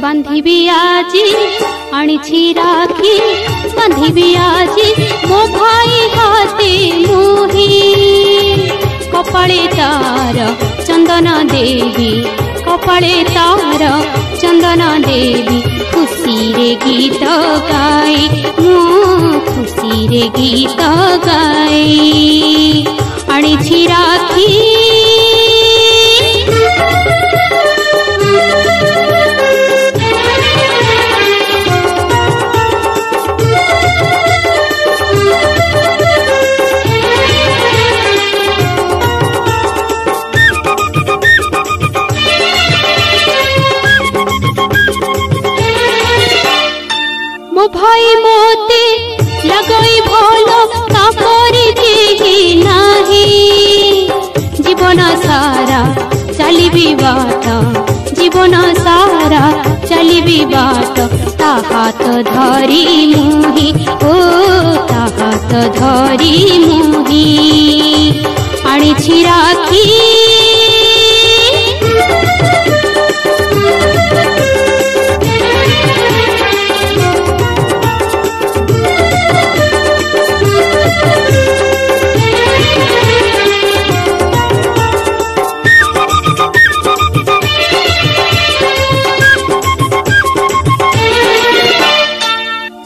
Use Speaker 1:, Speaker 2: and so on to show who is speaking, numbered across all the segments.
Speaker 1: बांधिबी आजी आनिछि राखी बांधिबी आजी मो भाई हाथे मोही कपाळे तार चंदन देवी कपाळे तार चंदन देवी खुशी रे गीत गाई मु खुशी रे गीत गाई आनिछि राखी मो भाई मोते लगई भलो कापरी केही नाही जीवन सारा चलिबी बाट जीवन सारा चलिबी बाट ता हाथ धरी मुही ओ ता हाथ धरी मुही आनिछि राखी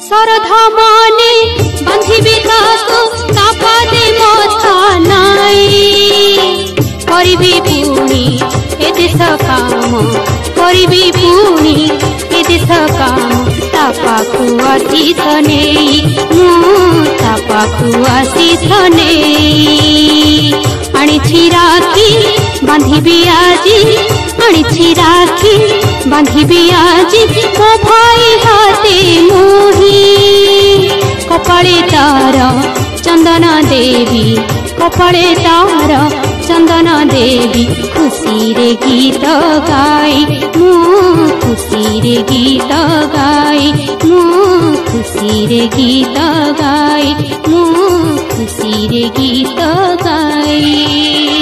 Speaker 1: श्रद्धा माने बांधिबी ताको तापादे मथा नाई करिबी पुणी ए देश काम करिबी पुणी ए देश काम तापाकु आशीष नेई मु तापाकु आशीष नेई आनिछि राखी बांधिबी आजी आनिछि राखी बांधिबी आजी मो भाई हाथे मोही कपाळे तार चंदन देवी कपाळे तार चंदन देवी खुशी रे गीत गाई मु खुशी रे गीत गाई मु खुशी रे गीत गाई मु खुशी रे गीत गाई।